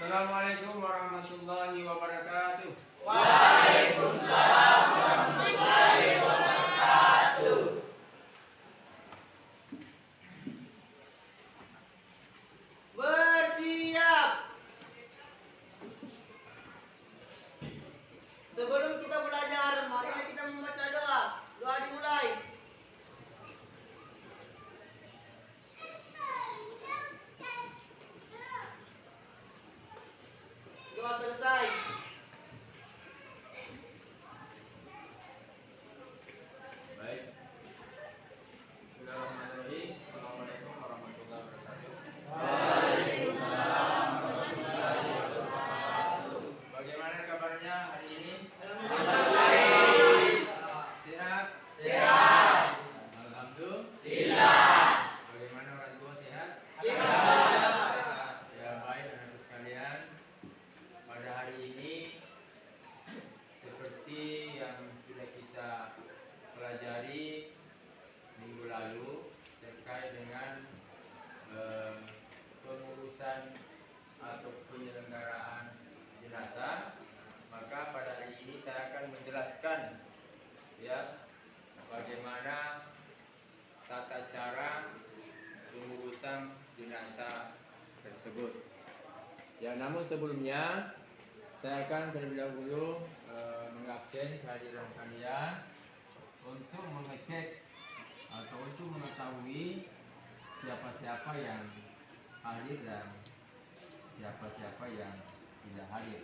Assalamualaikum warahmatullahi wabarakatuh. Waalaikumsalam warahmatullahi wabarakatuh. Bersiap. Sebelum kita belajar, marilah kita membaca doa. Doa dimulai. Doa selesai. Baik. Bismillahirrahmanirrahim. Assalamualaikum warahmatullahi wabarakatuh. Waalaikumsalam warahmatullahi wabarakatuh. Bagaimana kabarnya hari ini? Alhamdulillah baik. Sehat? Sehat. Alhamdulillah. Bagaimana orang tua sehat? Sehat. Ya baik anak sekalian. Pada hari ini seperti yang sudah kita pelajari minggu lalu terkait dengan pengurusan atau penyelenggaraan jenazah, maka pada hari ini saya akan menjelaskan ya bagaimana tata cara pengurusan jenazah tersebut. Ya, namun sebelumnya saya akan terlebih dahulu mengabsen kehadiran kalian untuk mengecek atau untuk mengetahui siapa-siapa yang hadir dan siapa-siapa yang tidak hadir.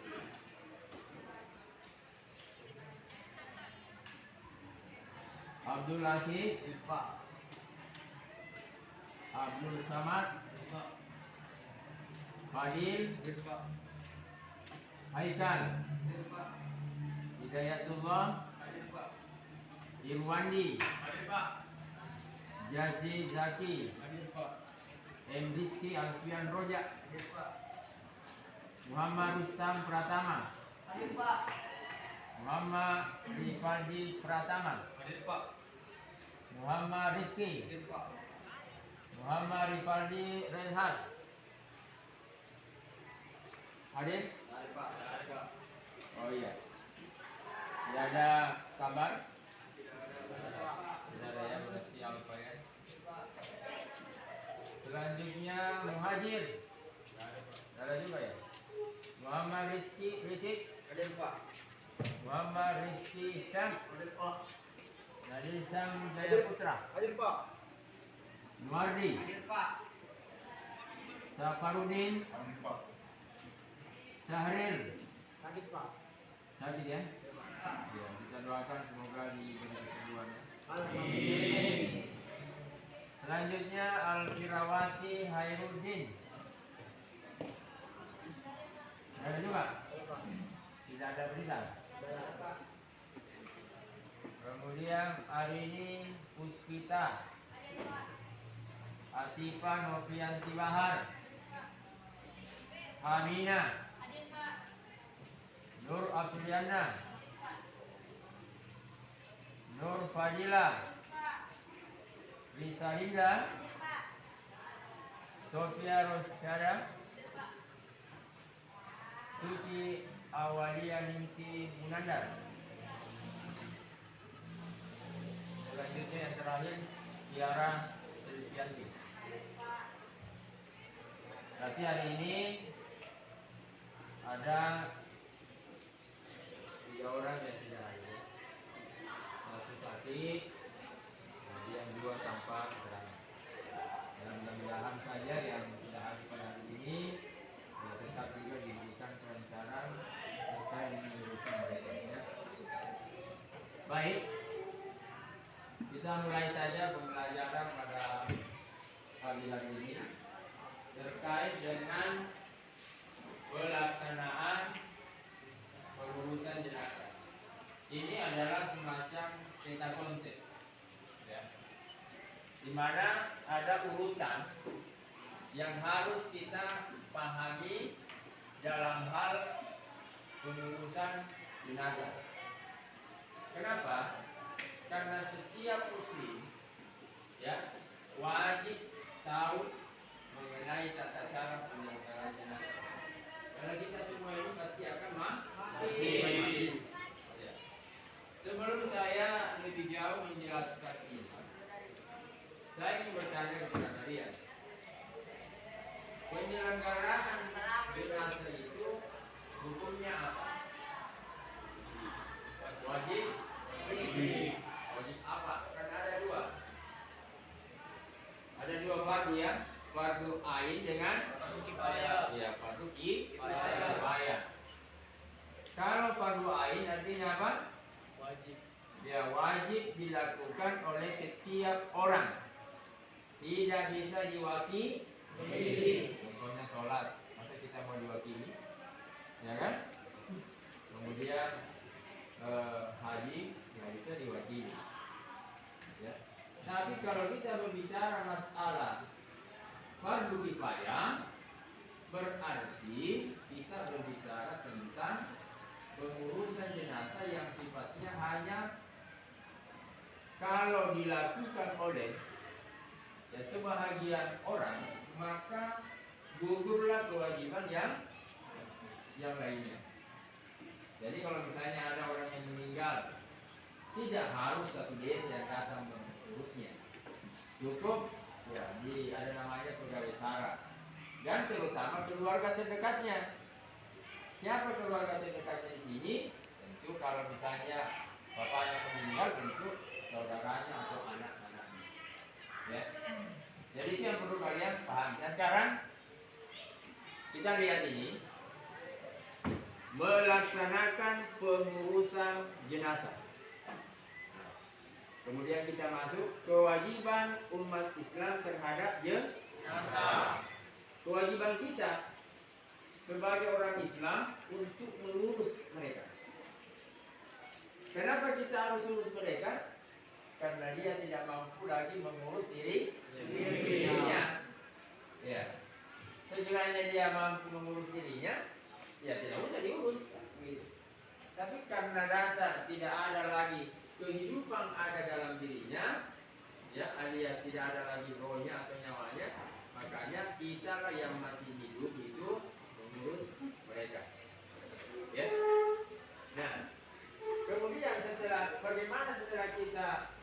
Abdul Aziz, Abdul Samad, Fadil, Haikal, Hidayatullah, Irwandi, Jazi Zaki, M. Rizky Alfian Rojak, Muhammad Rustam Pratama, Hadir Pak. Muhammad Rifaldi Pratama, Muhammad Rizky, Muhammad Rifaldi Renhat. Hadir? Oh iya. Tidak ada kabar? Tidak ada ya, berarti apa ya? Selanjutnya Muhajir. Tidak ada juga ya? Muhammad Rizky Rizik. Hadir Pak. Muhammad Rizky Syam. Hadir Pak. Nadir Syam Jaya Putra. Hadir Pak. Muardi. Hadir Pak. Safarudin. Syahril. Hadir Pak. Sakit ya? Ya, kita doakan semoga diberi kesembuhan ya. Amin. Selanjutnya Al-Firawati Hairuddin. Ada juga? Tidak ada berita. Kemudian Arini Puspita, Atifah Novianti Bahar, Hamina, Nur Afriana, Nur Fadila, Risa Linda, Sofia Rosyada, Suci Awalia Ningsi Munandar. Selanjutnya yang terakhir Tiara Selvianti. Berarti hari ini ada 3 orang yang tidak hadir. Satu sakit, kemudian 2 tanpa keterangan. Dan mudah-mudahan saja yang tidak hadir pada hari ini ya tetap juga diberikan kelancaran terkait dengan urusan mereka ya. Baik, kita mulai saja pembelajaran pada pagi hari ini terkait dengan pelaksanaan pengurusan jenazah. Ini adalah semacam peta konsep, ya, di mana ada urutan yang harus kita pahami dalam hal pengurusan jenazah. Kenapa? Karena setiap muslim ya wajib tahu mengenai tata cara penyelenggaraan jenazah. Karena Wajib. Ya. Sebelum saya lebih jauh menjelaskan ini, saya ingin bertanya kepada kalian. Penyelenggaraan jenazah itu hukumnya apa? Wajib? Wajib apa? Karena ada dua. Ada dua fardu ya. Fardu ain dengan Kifayah. ya fardu kifayah. Kalau fardu ain artinya apa? Wajib. Ya wajib dilakukan oleh setiap orang. Tidak bisa diwakili. Contohnya sholat, masa kita mau diwakili, ya kan? Kemudian haji nggak bisa diwakili. Ya. Tapi kalau kita berbicara masalah fardu kifayah, berarti kita berbicara tentang pengurusan jenazah yang sifatnya hanya kalau dilakukan oleh ya sebahagian orang, maka gugurlah kewajiban yang lainnya. Jadi kalau misalnya ada orang yang meninggal, tidak harus satu desa yang datang mengurusnya. Cukup ya ada namanya pegawai sara dan terutama keluarga terdekatnya. Siapa keluarga terdekatnya di sini? Tentu kalau misalnya bapaknya meninggal, tentu saudaranya atau anak-anaknya. Ya. Jadi itu yang perlu kalian pahami. Nah sekarang kita lihat ini melaksanakan pengurusan jenazah. Kemudian kita masuk kewajiban umat Islam terhadap jenazah. Kewajiban kita sebagai orang Islam untuk mengurus mereka. Kenapa kita harus urus mereka? Karena dia tidak mampu lagi mengurus dirinya. Ya. Sekiranya dia mampu mengurus dirinya, ya tidak usah diurus. Gitu. Tapi karena dasar tidak ada lagi kehidupan ada dalam dirinya, ya alias tidak ada lagi rohnya atau nyawanya, makanya kita lah yang masih hidup itu mengurus mereka. Ya. Nah, kemudian bagaimana setelah kita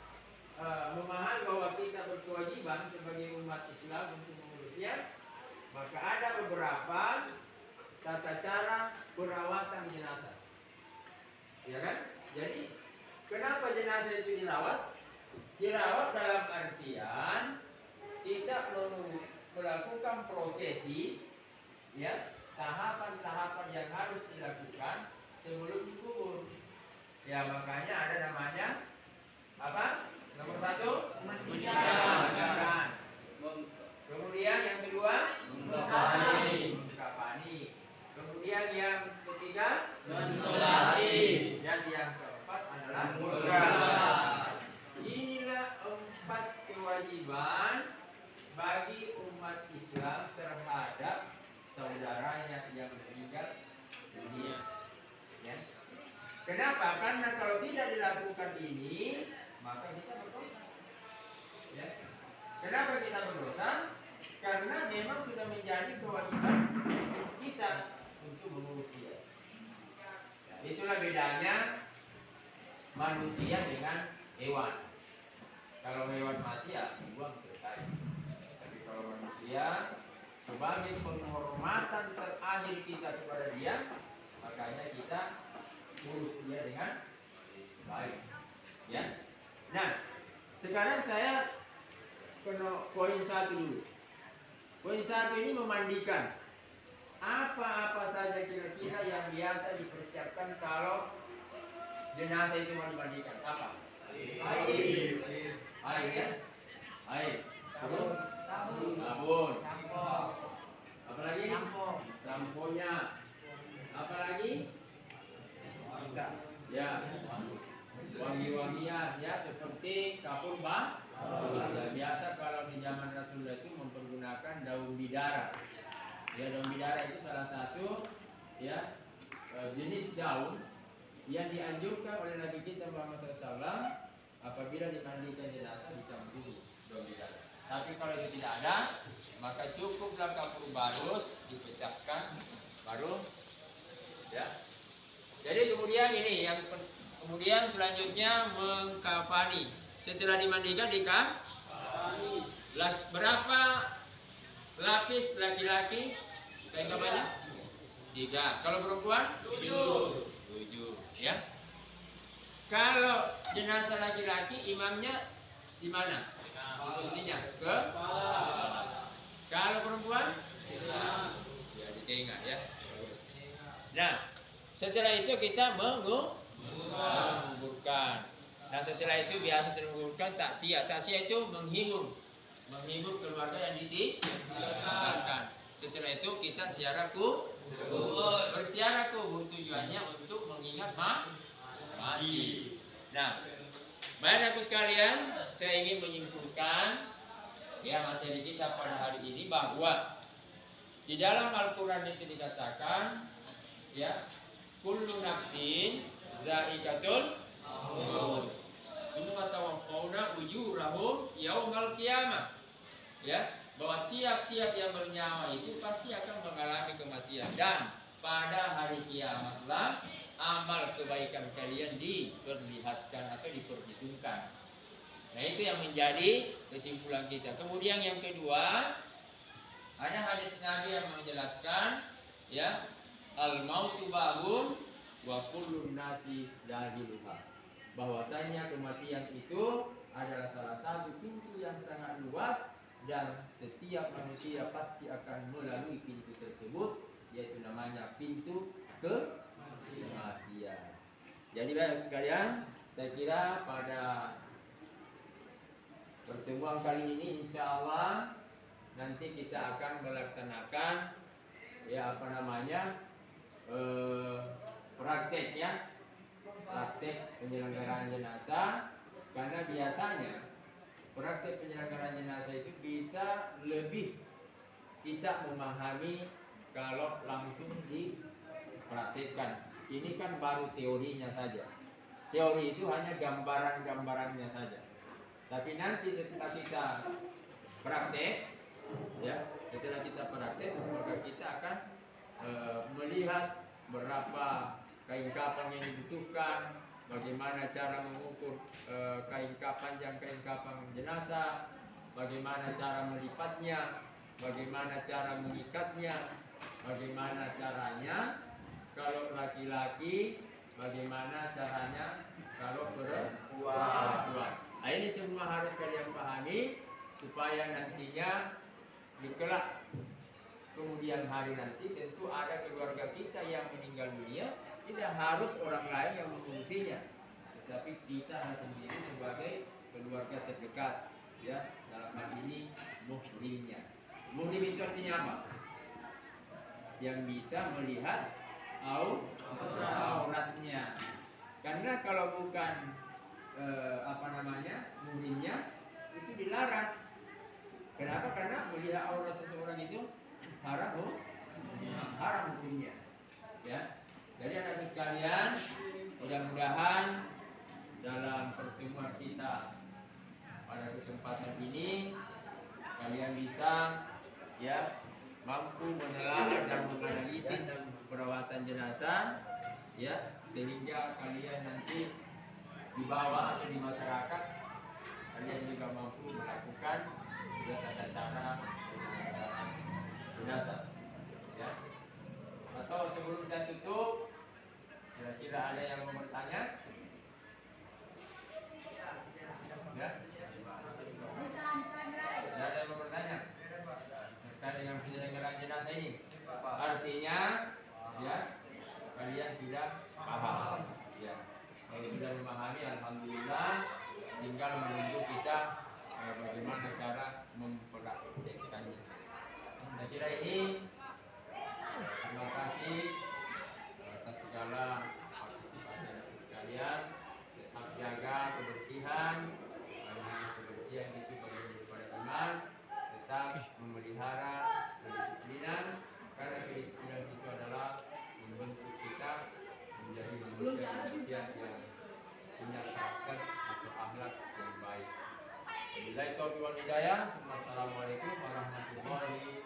memahami bahwa kita berkewajiban sebagai umat Islam untuk mengurusnya, maka ada beberapa tata cara perawatan jenazah. Ya kan? Jadi, kenapa jenazah itu dirawat? Dirawat dalam artian kita melakukan prosesi, ya, tahapan-tahapan yang harus dilakukan sebelum dikubur. Ya, makanya ada namanya apa? Nomor satu, memandikan. Kemudian yang kedua, mengkafani. Kemudian yang ketiga, Mensolati. dan yang keempat adalah mengurus. Inilah 4 kewajiban bagi umat Islam terhadap saudaranya yang meninggal dunia. Ya. Kenapa? Karena kalau tidak dilakukan ini, maka kita berdosa. Ya. Kenapa kita berdosa? Karena memang sudah menjadi kewajiban kita untuk mengurus dia. Ya, itulah bedanya manusia dengan hewan. Kalau hewan mati ya dibuang selesai. Tapi kalau manusia sebagai penghormatan terakhir kita kepada dia, makanya kita urus dia dengan baik. Ya. Nah, sekarang saya ke poin 1 dulu. Poin 1 ini memandikan. Apa-apa saja kira-kira yang biasa dipersiapkan kalau jenazah itu mau dimandikan? Apa? Air. Air ya? Air. Terus? Sabun. Apa lagi? Sampo-nya. Apa lagi? Ya. Wangi-wangian ya seperti kapur bang. Biasa kalau di zaman Rasulullah itu mempergunakan daun bidara. Ya, daun bidara itu salah satu ya jenis daun yang dianjurkan oleh Nabi kita Muhammad SAW apabila dimandikan jenazah dicampur daun bidara. Tapi kalau itu tidak ada, maka cukuplah kapur barus dipecahkan baru ya Jadi kemudian ini kemudian selanjutnya mengkafani. Setelah dimandikan berapa lapis laki-laki kain kafannya? 3. Kalau perempuan? 7. Ya. Kalau jenazah laki-laki imamnya di mana? Posisinya ke kepala. Kalau perempuan? Ya di telinga ya. Nah, setelah itu kita menguburkan. Nah, setelah itu biasa menguburkan takziah. Takziah itu menghibur keluarga yang ditinggalkan. Setelah itu kita ziarah kubur. Berziarah kubur tujuannya untuk mengingat mati. Nah, baik aku sekalian, saya ingin menyimpulkan ya materi kita pada hari ini bahwa di dalam Al-Quran itu dikatakan ya kullu nafsin za'iqatul maut. Semua tawaffawna ujurahum yaumal qiyamah. Ya, bahwa tiap-tiap yang bernyawa itu pasti akan mengalami kematian dan pada hari kiamatlah amal kebaikan kalian diperlihatkan atau diperhitungkan. Nah, itu yang menjadi kesimpulan kita. Kemudian yang kedua, ada hadis Nabi yang menjelaskan ya al-mautu babun wa kullun nasi dahiluha. Bahwasanya kematian itu adalah salah satu pintu yang sangat luas dan setiap manusia pasti akan melalui pintu tersebut, yaitu namanya pintu kematian. Jadi baik sekalian, saya kira pada pertemuan kali ini insya Allah nanti kita akan melaksanakan praktek penyelenggaraan jenazah, karena biasanya praktek penyelenggaraan jenazah itu bisa lebih kita memahami kalau langsung dipraktekkan. Ini kan baru teorinya saja. Teori itu hanya gambaran-gambarannya saja. Tapi nanti setelah kita praktek, maka kita akan melihat berapa kain kafan yang dibutuhkan, bagaimana cara mengukur kain kafan jenazah, bagaimana cara melipatnya, bagaimana cara mengikatnya, bagaimana caranya kalau laki-laki, bagaimana caranya kalau perempuan. Nah, ini semua harus kalian pahami supaya nantinya di kelak kemudian hari nanti tentu ada keluarga kita yang meninggal dunia, tidak harus orang lain yang mengurusinya, tetapi kita sendiri sebagai keluarga terdekat, ya, dalam hal ini muhrimnya. Muhrim itu artinya apa? Yang bisa melihat auratnya. Karena kalau bukan muhrimnya itu dilarang. Kenapa? Karena melihat aurat seseorang itu haram hukumnya. Ya. Jadi anak sekalian, mudah-mudahan dalam pertemuan kita pada kesempatan ini kalian bisa ya mampu menelaah dan menganalisis perawatan jenazah, ya, sehingga kalian nanti di bawah atau di masyarakat kalian juga mampu melakukan tata cara jenazah, ya. Atau sebelum saya tutup, kira-kira ada yang mau bertanya? Ya? Ada yang mau bertanya terkait dengan penyelenggaraan jenazah ini? Artinya, ya, kalian sudah paham, ya. Kalau sudah memahami, alhamdulillah, tinggal menunggu kita bagaimana cara mempraktekkannya. Saya kira ini. Terima kasih atas segala partisipasi sekalian. Tetap jaga kebersihan, karena kebersihan itu bagian daripada iman. Tetap memelihara kedisiplinan, karena kedisiplinan itu adalah membentuk kita menjadi manusia yang punya karakter atau akhlak yang baik. Wabillahi taufiq wal hidayah. Assalamualaikum warahmatullahi wabarakatuh.